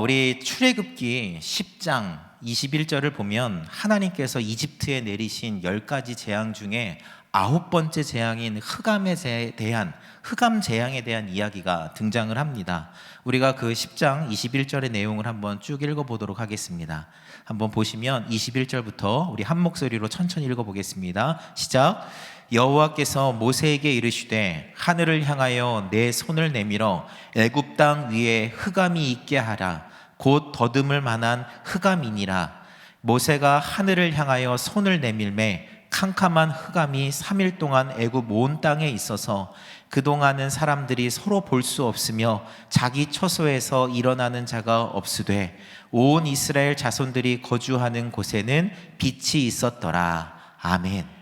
우리 출애굽기 10장 21절을 보면 하나님께서 이집트에 내리신 10가지 재앙 중에 9번째 재앙인 흑암 재앙에 대한 이야기가 등장을 합니다. 우리가 그 10장 21절의 내용을 한번 쭉 읽어보도록 하겠습니다. 한번 보시면 21절부터 우리 한 목소리로 천천히 읽어보겠습니다. 시작. 여호와께서 모세에게 이르시되 하늘을 향하여 내 손을 내밀어 애굽 땅 위에 흑암이 있게 하라. 곧 더듬을 만한 흑암이니라. 모세가 하늘을 향하여 손을 내밀매 캄캄한 흑암이 3일 동안 애굽 온 땅에 있어서 그동안은 사람들이 서로 볼 수 없으며 자기 처소에서 일어나는 자가 없으되 온 이스라엘 자손들이 거주하는 곳에는 빛이 있었더라. 아멘.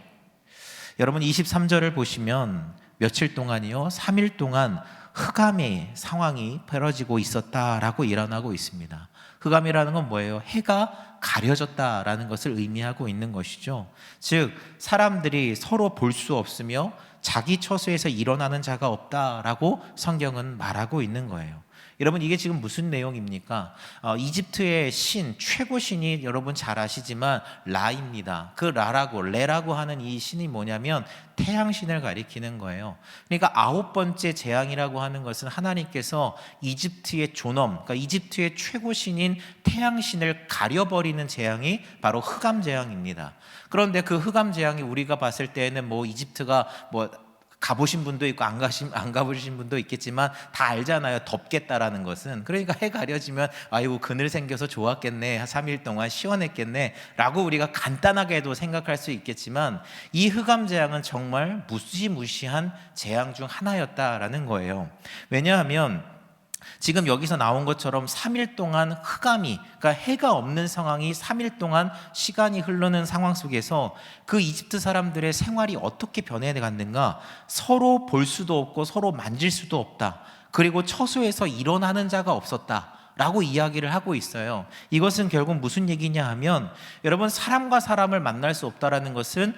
여러분 23절을 보시면 며칠 동안이요? 3일 동안 흑암의 상황이 벌어지고 있었다라고 일어나고 있습니다. 흑암이라는 건 뭐예요? 해가 가려졌다라는 것을 의미하고 있는 것이죠. 즉 사람들이 서로 볼 수 없으며 자기 처소에서 일어나는 자가 없다라고 성경은 말하고 있는 거예요. 여러분 이게 지금 무슨 내용입니까? 이집트의 최고 신이 여러분 잘 아시지만 라입니다. 그 레라고 하는 이 신이 뭐냐면 태양신을 가리키는 거예요. 그러니까 9번째 재앙이라고 하는 것은 하나님께서 이집트의 존엄, 그러니까 이집트의 최고 신인 태양신을 가려버리는 재앙이 바로 흑암 재앙입니다. 그런데 그 흑암 재앙이 우리가 봤을 때는 이집트가 가보신 분도 있고 안 가보신 분도 있겠지만 다 알잖아요. 덥겠다라는 것은. 그러니까 해 가려지면 아이고 그늘 생겨서 좋았겠네, 3일 동안 시원했겠네 라고 우리가 간단하게도 생각할 수 있겠지만 이 흑암 재앙은 정말 무시무시한 재앙 중 하나였다라는 거예요. 왜냐하면 지금 여기서 나온 것처럼 3일 동안 흑암이, 그러니까 해가 없는 상황이 3일 동안 시간이 흐르는 상황 속에서 그 이집트 사람들의 생활이 어떻게 변해갔는가? 서로 볼 수도 없고 서로 만질 수도 없다. 그리고 처소에서 일어나는 자가 없었다 라고 이야기를 하고 있어요. 이것은 결국 무슨 얘기냐 하면 여러분 사람과 사람을 만날 수 없다라는 것은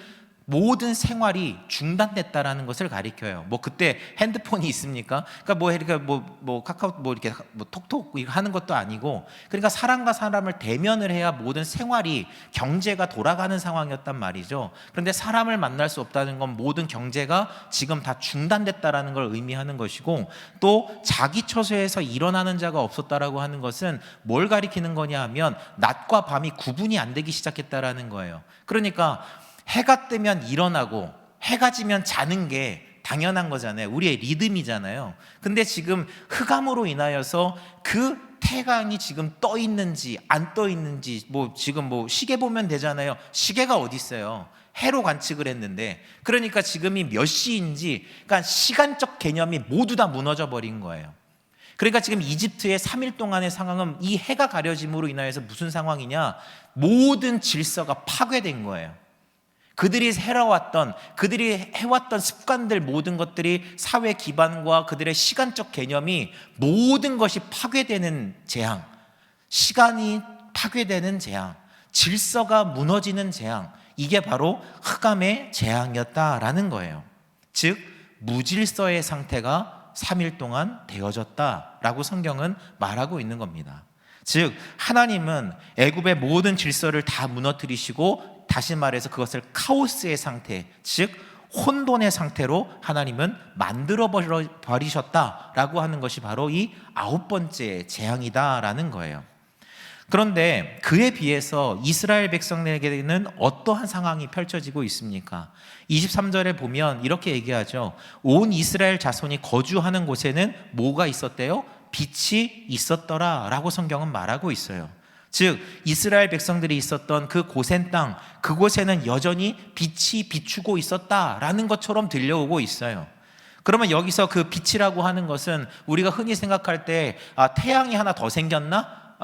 모든 생활이 중단됐다라는 것을 가리켜요. 그때 핸드폰이 있습니까? 그러니까 카카오 이렇게 톡톡 하는 것도 아니고, 그러니까 사람과 사람을 대면을 해야 모든 생활이 경제가 돌아가는 상황이었단 말이죠. 그런데 사람을 만날 수 없다는 건 모든 경제가 지금 다 중단됐다라는 걸 의미하는 것이고, 또 자기 처소에서 일어나는 자가 없었다라고 하는 것은 뭘 가리키는 거냐 하면 낮과 밤이 구분이 안 되기 시작했다라는 거예요. 그러니까 해가 뜨면 일어나고 해가 지면 자는 게 당연한 거잖아요. 우리의 리듬이잖아요. 근데 지금 흑암으로 인하여서 그 태양이 지금 떠 있는지 안 떠 있는지 지금 시계 보면 되잖아요. 시계가 어디 있어요? 해로 관측을 했는데, 그러니까 지금이 몇 시인지, 그러니까 시간적 개념이 모두 다 무너져 버린 거예요. 그러니까 지금 이집트의 3일 동안의 상황은 이 해가 가려짐으로 인하여서 무슨 상황이냐? 모든 질서가 파괴된 거예요. 그들이 해왔던 습관들, 모든 것들이 사회 기반과 그들의 시간적 개념이 모든 것이 파괴되는 재앙, 시간이 파괴되는 재앙, 질서가 무너지는 재앙, 이게 바로 흑암의 재앙이었다라는 거예요. 즉 무질서의 상태가 3일 동안 되어졌다라고 성경은 말하고 있는 겁니다. 즉 하나님은 애굽의 모든 질서를 다 무너뜨리시고, 다시 말해서 그것을 카오스의 상태, 즉 혼돈의 상태로 하나님은 만들어 버리셨다라고 하는 것이 바로 이 9번째 재앙이다라는 거예요. 그런데 그에 비해서 이스라엘 백성에게는 어떠한 상황이 펼쳐지고 있습니까? 23절에 보면 이렇게 얘기하죠. 온 이스라엘 자손이 거주하는 곳에는 뭐가 있었대요? 빛이 있었더라 라고 성경은 말하고 있어요. 즉 이스라엘 백성들이 있었던 그 고센 땅, 그곳에는 여전히 빛이 비추고 있었다라는 것처럼 들려오고 있어요. 그러면 여기서 그 빛이라고 하는 것은 우리가 흔히 생각할 때 태양이 하나 더 생겼나?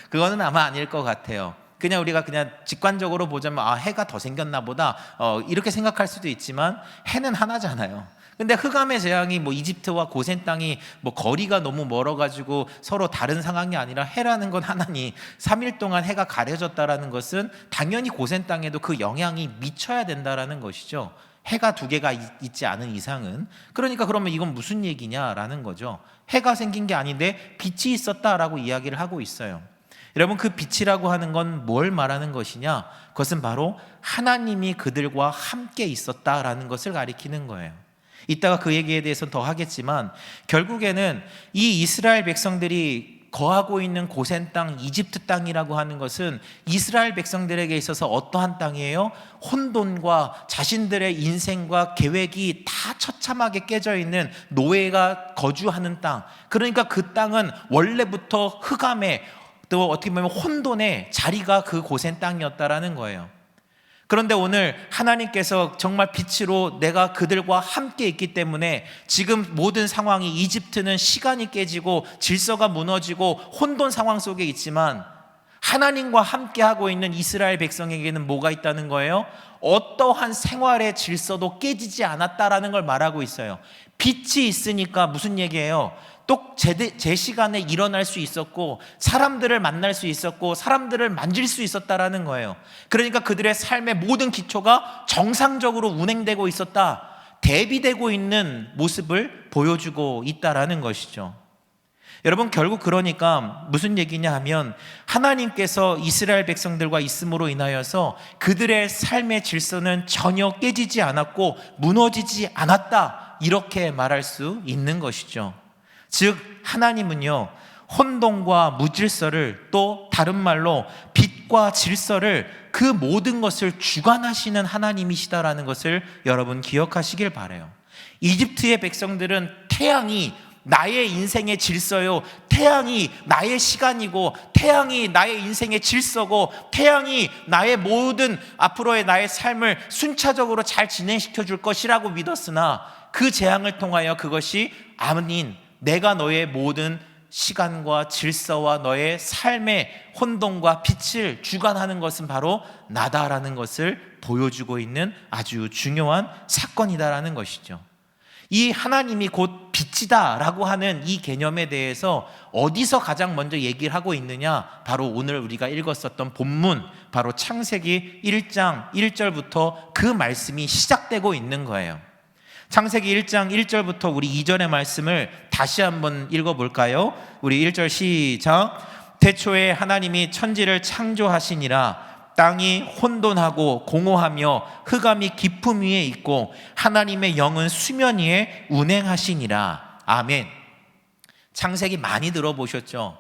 그거는 아마 아닐 것 같아요. 우리가 직관적으로 보자면 해가 더 생겼나 보다 이렇게 생각할 수도 있지만 해는 하나잖아요. 근데 흑암의 재앙이 이집트와 고센 땅이 거리가 너무 멀어가지고 서로 다른 상황이 아니라 해라는 건 하나니 3일 동안 해가 가려졌다라는 것은 당연히 고센 땅에도 그 영향이 미쳐야 된다라는 것이죠. 해가 두 개가 있지 않은 이상은. 그러니까 그러면 이건 무슨 얘기냐라는 거죠. 해가 생긴 게 아닌데 빛이 있었다라고 이야기를 하고 있어요. 여러분, 그 빛이라고 하는 건 뭘 말하는 것이냐? 그것은 바로 하나님이 그들과 함께 있었다라는 것을 가리키는 거예요. 이따가 그 얘기에 대해서 더 하겠지만, 결국에는 이 이스라엘 백성들이 거하고 있는 고센 땅, 이집트 땅이라고 하는 것은 이스라엘 백성들에게 있어서 어떠한 땅이에요? 혼돈과 자신들의 인생과 계획이 다 처참하게 깨져 있는 노예가 거주하는 땅. 그러니까 그 땅은 원래부터 흑암에, 또 어떻게 보면 혼돈의 자리가 그 고센 땅이었다라는 거예요. 그런데 오늘 하나님께서 정말 빛으로 내가 그들과 함께 있기 때문에 지금 모든 상황이, 이집트는 시간이 깨지고 질서가 무너지고 혼돈 상황 속에 있지만 하나님과 함께 하고 있는 이스라엘 백성에게는 뭐가 있다는 거예요? 어떠한 생활의 질서도 깨지지 않았다라는 걸 말하고 있어요. 빛이 있으니까 무슨 얘기예요? 또 제 시간에 일어날 수 있었고, 사람들을 만날 수 있었고, 사람들을 만질 수 있었다라는 거예요. 그러니까 그들의 삶의 모든 기초가 정상적으로 운행되고 있었다, 대비되고 있는 모습을 보여주고 있다라는 것이죠. 여러분, 결국 그러니까 무슨 얘기냐 하면, 하나님께서 이스라엘 백성들과 있음으로 인하여서 그들의 삶의 질서는 전혀 깨지지 않았고 무너지지 않았다, 이렇게 말할 수 있는 것이죠. 즉 하나님은요, 혼돈과 무질서를, 또 다른 말로 빛과 질서를, 그 모든 것을 주관하시는 하나님이시다라는 것을 여러분 기억하시길 바라요. 이집트의 백성들은 태양이 나의 인생의 질서요, 태양이 나의 시간이고, 태양이 나의 인생의 질서고, 태양이 나의 모든 앞으로의 나의 삶을 순차적으로 잘 진행시켜 줄 것이라고 믿었으나, 그 재앙을 통하여 그것이 아닌, 내가 너의 모든 시간과 질서와 너의 삶의 혼돈과 빛을 주관하는 것은 바로 나다라는 것을 보여주고 있는 아주 중요한 사건이다라는 것이죠. 이 하나님이 곧 빛이다라고 하는 이 개념에 대해서 어디서 가장 먼저 얘기를 하고 있느냐? 바로 오늘 우리가 읽었었던 본문, 바로 창세기 1장 1절부터 그 말씀이 시작되고 있는 거예요. 창세기 1장 1절부터 우리 2절의 말씀을 다시 한번 읽어볼까요? 우리 1절 시작. 태초에 하나님이 천지를 창조하시니라. 땅이 혼돈하고 공허하며 흑암이 깊음 위에 있고 하나님의 영은 수면 위에 운행하시니라. 아멘. 창세기 많이 들어보셨죠?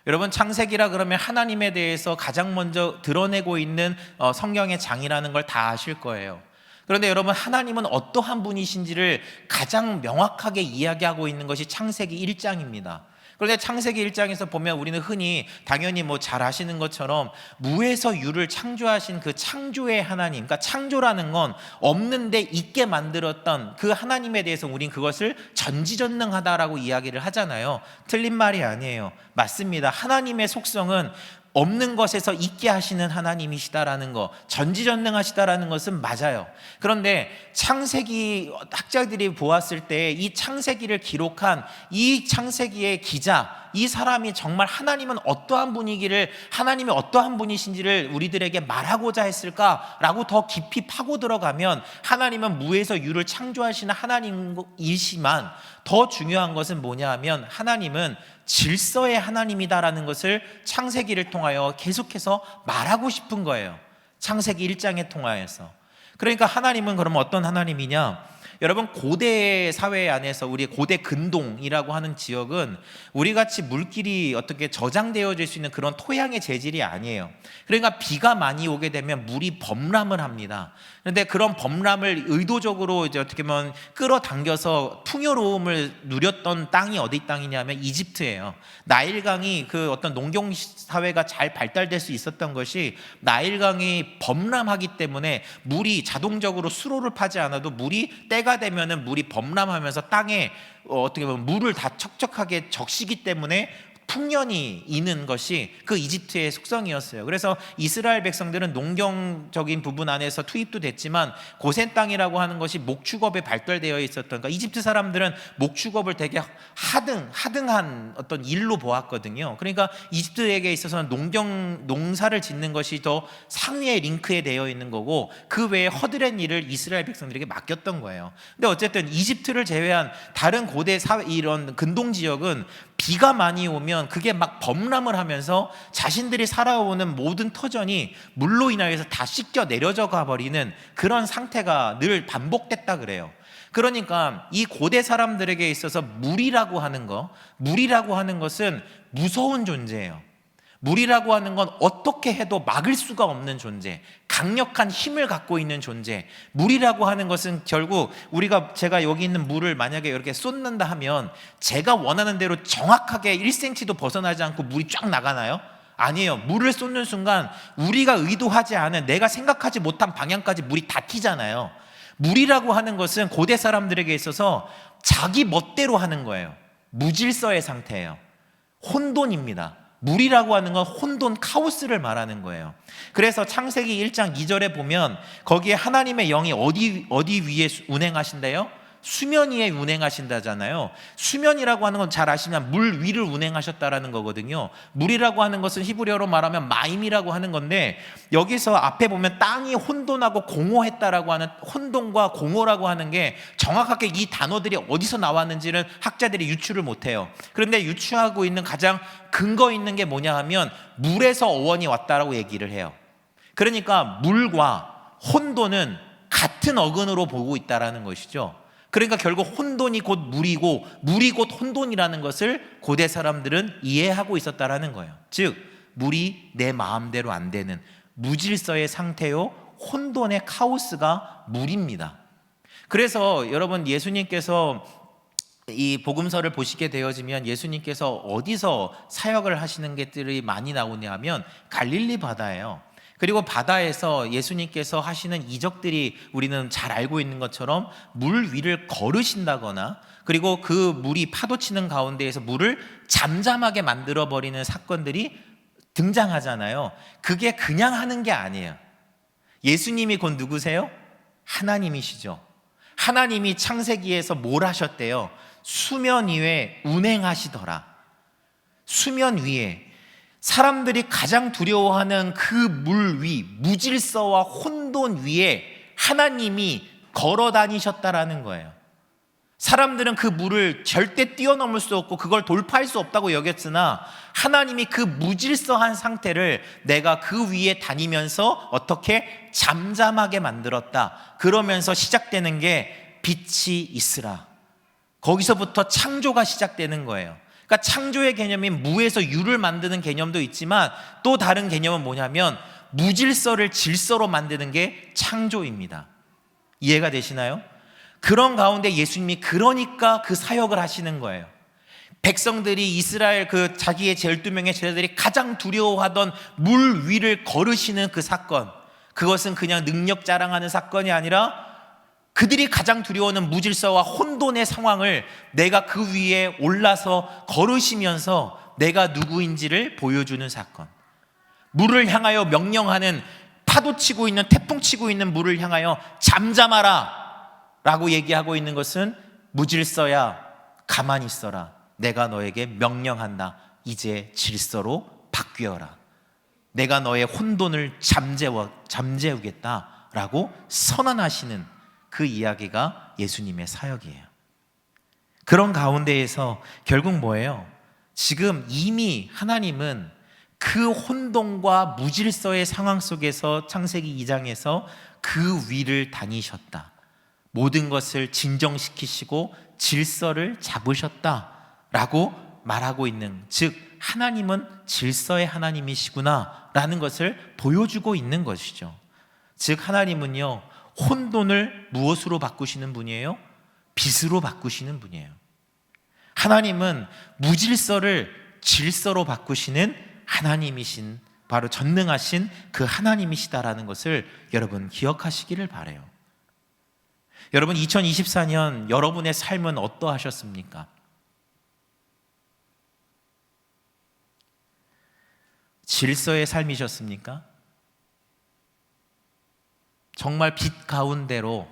여러분, 창세기라 그러면 하나님에 대해서 가장 먼저 드러내고 있는 성경의 장이라는 걸 다 아실 거예요. 그런데 여러분, 하나님은 어떠한 분이신지를 가장 명확하게 이야기하고 있는 것이 창세기 1장입니다. 그런데 창세기 1장에서 보면 우리는 흔히 당연히 잘 아시는 것처럼 무에서 유를 창조하신 그 창조의 하나님, 그러니까 창조라는 건 없는데 있게 만들었던 그 하나님에 대해서 우린 그것을 전지전능하다라고 이야기를 하잖아요. 틀린 말이 아니에요. 맞습니다. 하나님의 속성은 없는 것에서 있게 하시는 하나님이시다라는 거, 전지전능하시다라는 것은 맞아요. 그런데 창세기 학자들이 보았을 때 이 창세기를 기록한 이 창세기의 기자, 이 사람이 정말 하나님은 어떠한 분이기를, 하나님이 어떠한 분이신지를 우리들에게 말하고자 했을까라고 더 깊이 파고 들어가면, 하나님은 무에서 유를 창조하시는 하나님이시만 더 중요한 것은 뭐냐 하면, 하나님은 질서의 하나님이다라는 것을 창세기를 통하여 계속해서 말하고 싶은 거예요. 창세기 1장에 통하여서. 그러니까 하나님은 그러면 어떤 하나님이냐? 여러분, 고대 사회 안에서, 우리 고대 근동이라고 하는 지역은 우리같이 물길이 어떻게 저장되어질 수 있는 그런 토양의 재질이 아니에요. 그러니까 비가 많이 오게 되면 물이 범람을 합니다. 그런데 그런 범람을 의도적으로 이제 어떻게 보면 끌어당겨서 풍요로움을 누렸던 땅이 어디 땅이냐면 이집트예요. 나일강이, 그 어떤 농경 사회가 잘 발달될 수 있었던 것이 나일강이 범람하기 때문에 물이 자동적으로 수로를 파지 않아도 물이 때가 되면은 물이 범람하면서 땅에 어떻게 보면 물을 다 척척하게 적시기 때문에 풍년이 있는 것이 그 이집트의 속성이었어요. 그래서 이스라엘 백성들은 농경적인 부분 안에서 투입도 됐지만 고센 땅이라고 하는 것이 목축업에 발달되어 있었던, 그러니까 이집트 사람들은 목축업을 되게 하등한 어떤 일로 보았거든요. 그러니까 이집트에게 있어서는 농사를 짓는 것이 더 상위의 링크에 되어 있는 거고, 그 외에 허드렛 일을 이스라엘 백성들에게 맡겼던 거예요. 근데 어쨌든 이집트를 제외한 다른 고대 사회, 이런 근동 지역은 비가 많이 오면 그게 막 범람을 하면서 자신들이 살아오는 모든 터전이 물로 인하여서 다 씻겨 내려져 가버리는 그런 상태가 늘 반복됐다 그래요. 그러니까 이 고대 사람들에게 있어서 물이라고 하는 것은 무서운 존재예요. 물이라고 하는 건 어떻게 해도 막을 수가 없는 존재, 강력한 힘을 갖고 있는 존재. 물이라고 하는 것은 결국 제가 여기 있는 물을 만약에 이렇게 쏟는다 하면 제가 원하는 대로 정확하게 1cm도 벗어나지 않고 물이 쫙 나가나요? 아니에요. 물을 쏟는 순간 우리가 의도하지 않은, 내가 생각하지 못한 방향까지 물이 다 튀잖아요. 물이라고 하는 것은 고대 사람들에게 있어서 자기 멋대로 하는 거예요. 무질서의 상태예요. 혼돈입니다. 물이라고 하는 건 혼돈, 카오스를 말하는 거예요. 그래서 창세기 1장 2절에 보면 거기에 하나님의 영이 어디 위에 운행하신대요? 수면 위에 운행하신다잖아요. 수면이라고 하는 건 잘 아시면 물 위를 운행하셨다라는 거거든요. 물이라고 하는 것은 히브리어로 말하면 마임이라고 하는 건데, 여기서 앞에 보면 땅이 혼돈하고 공허했다라고 하는, 혼돈과 공허라고 하는 게 정확하게 이 단어들이 어디서 나왔는지는 학자들이 유추를 못해요. 그런데 유추하고 있는 가장 근거 있는 게 뭐냐 하면 물에서 어원이 왔다라고 얘기를 해요. 그러니까 물과 혼돈은 같은 어근으로 보고 있다라는 것이죠. 그러니까 결국 혼돈이 곧 물이고 물이 곧 혼돈이라는 것을 고대 사람들은 이해하고 있었다라는 거예요. 즉 물이 내 마음대로 안 되는 무질서의 상태요, 혼돈의 카오스가 물입니다. 그래서 여러분, 예수님께서 이 복음서를 보시게 되어지면 예수님께서 어디서 사역을 하시는 것들이 많이 나오냐면 갈릴리 바다예요. 그리고 바다에서 예수님께서 하시는 이적들이 우리는 잘 알고 있는 것처럼 물 위를 걸으신다거나, 그리고 그 물이 파도치는 가운데에서 물을 잠잠하게 만들어버리는 사건들이 등장하잖아요. 그게 그냥 하는 게 아니에요. 예수님이 곧 누구세요? 하나님이시죠. 하나님이 창세기에서 뭘 하셨대요? 수면 위에 운행하시더라. 수면 위에 사람들이 가장 두려워하는 그 물 위, 무질서와 혼돈 위에 하나님이 걸어 다니셨다라는 거예요. 사람들은 그 물을 절대 뛰어넘을 수 없고 그걸 돌파할 수 없다고 여겼으나, 하나님이 그 무질서한 상태를 내가 그 위에 다니면서 어떻게 잠잠하게 만들었다. 그러면서 시작되는 게 빛이 있으라. 거기서부터 창조가 시작되는 거예요. 그러니까 창조의 개념인 무에서 유를 만드는 개념도 있지만, 또 다른 개념은 뭐냐면 무질서를 질서로 만드는 게 창조입니다. 이해가 되시나요? 그런 가운데 예수님이 그러니까 그 사역을 하시는 거예요. 백성들이, 이스라엘 그 자기의 12명의 제자들이 가장 두려워하던 물 위를 걸으시는 그 사건, 그것은 그냥 능력 자랑하는 사건이 아니라 그들이 가장 두려워하는 무질서와 혼돈의 상황을 내가 그 위에 올라서 걸으시면서 내가 누구인지를 보여주는 사건. 물을 향하여 명령하는, 파도치고 있는, 태풍치고 있는 물을 향하여 잠잠하라 라고 얘기하고 있는 것은, 무질서야 가만히 있어라, 내가 너에게 명령한다, 이제 질서로 바뀌어라, 내가 너의 혼돈을 잠재우겠다 라고 선언하시는 그 이야기가 예수님의 사역이에요. 그런 가운데에서 결국 뭐예요? 지금 이미 하나님은 그 혼돈과 무질서의 상황 속에서 창세기 2장에서 그 위를 다니셨다. 모든 것을 진정시키시고 질서를 잡으셨다라고 말하고 있는, 즉 하나님은 질서의 하나님이시구나 라는 것을 보여주고 있는 것이죠. 즉 하나님은요, 혼돈을 무엇으로 바꾸시는 분이에요? 빛으로 바꾸시는 분이에요. 하나님은 무질서를 질서로 바꾸시는 하나님이신, 바로 전능하신 그 하나님이시다라는 것을 여러분 기억하시기를 바라요. 여러분, 2024년 여러분의 삶은 어떠하셨습니까? 질서의 삶이셨습니까? 정말 빛 가운데로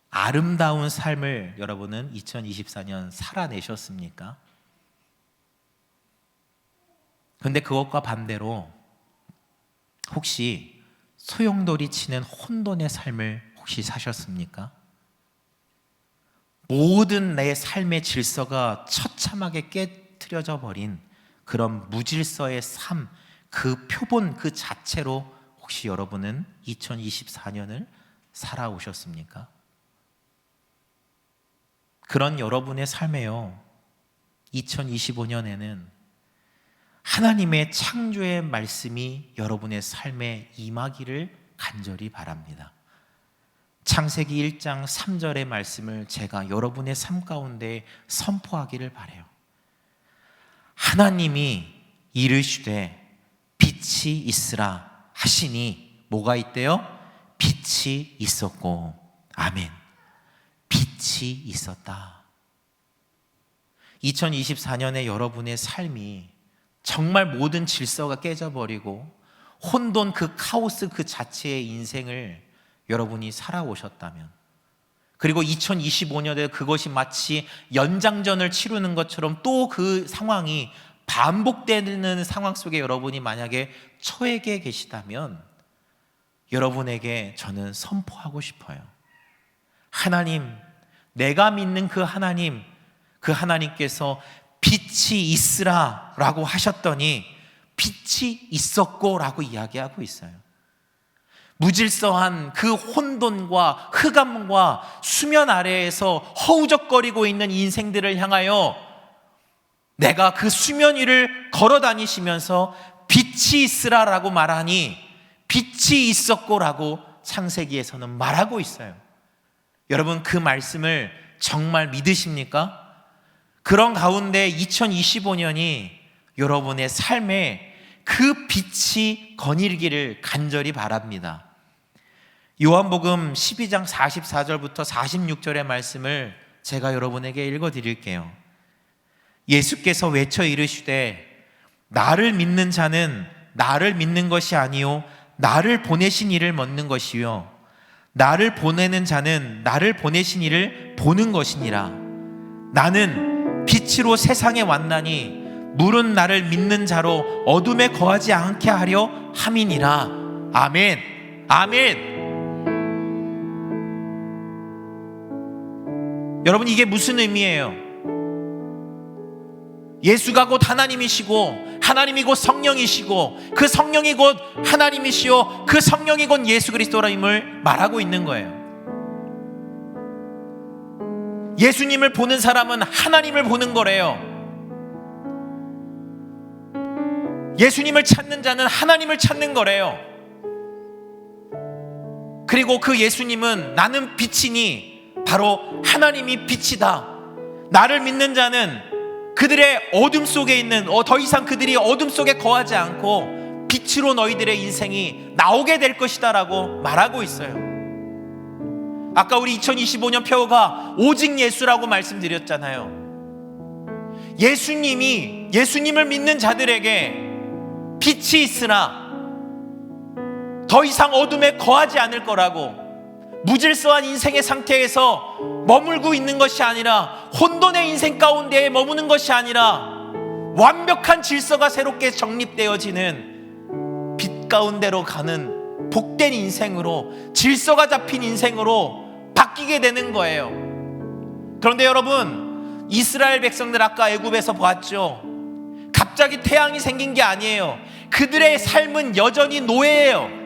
아름다운 삶을 여러분은 2024년 살아내셨습니까? 그런데 그것과 반대로 혹시 소용돌이 치는 혼돈의 삶을 혹시 사셨습니까? 모든 내 삶의 질서가 처참하게 깨트려져 버린 그런 무질서의 삶, 그 표본 그 자체로 혹시 여러분은 2024년을 살아오셨습니까? 그런 여러분의 삶에요, 2025년에는 하나님의 창조의 말씀이 여러분의 삶에 임하기를 간절히 바랍니다. 창세기 1장 3절의 말씀을 제가 여러분의 삶 가운데 선포하기를 바라요. 하나님이 이르시되 빛이 있으라 하시니 뭐가 있대요? 빛이 있었고, 아멘. 빛이 있었다. 2024년에 여러분의 삶이 정말 모든 질서가 깨져버리고 혼돈 그 카오스 그 자체의 인생을 여러분이 살아오셨다면, 그리고 2025년에 그것이 마치 연장전을 치르는 것처럼 또 그 상황이 반복되는 상황 속에 여러분이 만약에 처해 계시다면 여러분에게 저는 선포하고 싶어요. 하나님, 내가 믿는 그 하나님께서 빛이 있으라 라고 하셨더니 빛이 있었고 라고 이야기하고 있어요. 무질서한 그 혼돈과 흑암과 수면 아래에서 허우적거리고 있는 인생들을 향하여 내가 그 수면 위를 걸어 다니시면서 빛이 있으라 라고 말하니 빛이 있었고 라고 창세기에서는 말하고 있어요. 여러분, 그 말씀을 정말 믿으십니까? 그런 가운데 2025년이 여러분의 삶에 그 빛이 거닐기를 간절히 바랍니다. 요한복음 12장 44절부터 46절의 말씀을 제가 여러분에게 읽어드릴게요. 예수께서 외쳐 이르시되 나를 믿는 자는 나를 믿는 것이 아니요 나를 보내신 이를 믿는 것이요 나를 보내는 자는 나를 보내신 이를 보는 것이니라. 나는 빛으로 세상에 왔나니 물은 나를 믿는 자로 어둠에 거하지 않게 하려 함이니라. 아멘. 아멘. 여러분, 이게 무슨 의미예요? 예수가 곧 하나님이시고 하나님이 곧 성령이시고 그 성령이 곧 하나님이시요 그 성령이 곧 예수 그리스도임을 말하고 있는 거예요. 예수님을 보는 사람은 하나님을 보는 거래요. 예수님을 찾는 자는 하나님을 찾는 거래요. 그리고 그 예수님은 나는 빛이니 바로 하나님이 빛이다. 나를 믿는 자는 그들의 어둠 속에 있는 더 이상 그들이 어둠 속에 거하지 않고 빛으로 너희들의 인생이 나오게 될 것이다 라고 말하고 있어요. 아까 우리 2025년 표어가 오직 예수라고 말씀드렸잖아요. 예수님을 믿는 자들에게 빛이 있으나 더 이상 어둠에 거하지 않을 거라고, 무질서한 인생의 상태에서 머물고 있는 것이 아니라 혼돈의 인생 가운데에 머무는 것이 아니라 완벽한 질서가 새롭게 정립되어지는 빛 가운데로 가는 복된 인생으로, 질서가 잡힌 인생으로 바뀌게 되는 거예요. 그런데 여러분, 이스라엘 백성들 아까 애굽에서 보았죠. 갑자기 태양이 생긴 게 아니에요. 그들의 삶은 여전히 노예예요.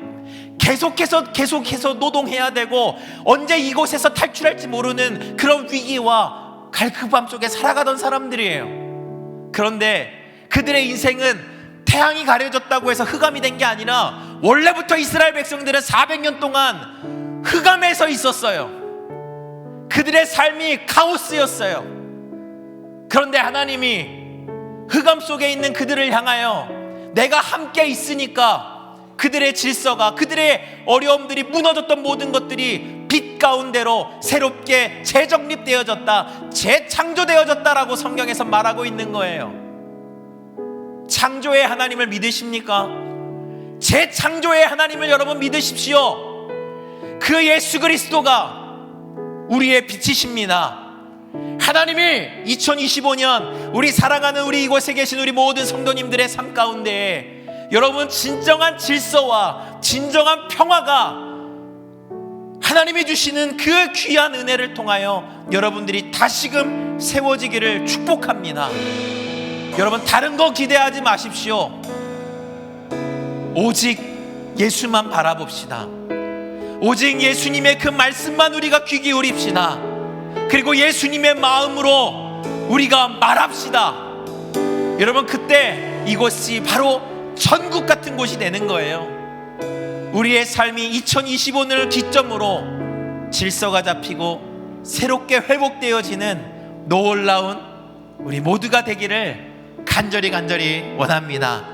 계속해서 노동해야 되고 언제 이곳에서 탈출할지 모르는 그런 위기와 갈급함 속에 살아가던 사람들이에요. 그런데 그들의 인생은 태양이 가려졌다고 해서 흑암이 된 게 아니라 원래부터 이스라엘 백성들은 400년 동안 흑암에서 있었어요. 그들의 삶이 카오스였어요. 그런데 하나님이 흑암 속에 있는 그들을 향하여 내가 함께 있으니까 그들의 질서가, 그들의 어려움들이 무너졌던 모든 것들이 빛 가운데로 새롭게 재정립되어졌다, 재창조되어졌다라고 성경에서 말하고 있는 거예요. 창조의 하나님을 믿으십니까? 재창조의 하나님을 여러분 믿으십시오. 그 예수 그리스도가 우리의 빛이십니다. 하나님이 2025년 우리 사랑하는 우리 이곳에 계신 우리 모든 성도님들의 삶 가운데 여러분 진정한 질서와 진정한 평화가 하나님이 주시는 그 귀한 은혜를 통하여 여러분들이 다시금 세워지기를 축복합니다. 여러분 다른 거 기대하지 마십시오. 오직 예수만 바라봅시다. 오직 예수님의 그 말씀만 우리가 귀 기울입시다. 그리고 예수님의 마음으로 우리가 말합시다. 여러분 그때 이곳이 바로 천국 같은 곳이 되는 거예요. 우리의 삶이 2025년을 기점으로 질서가 잡히고 새롭게 회복되어지는 놀라운 우리 모두가 되기를 간절히 원합니다.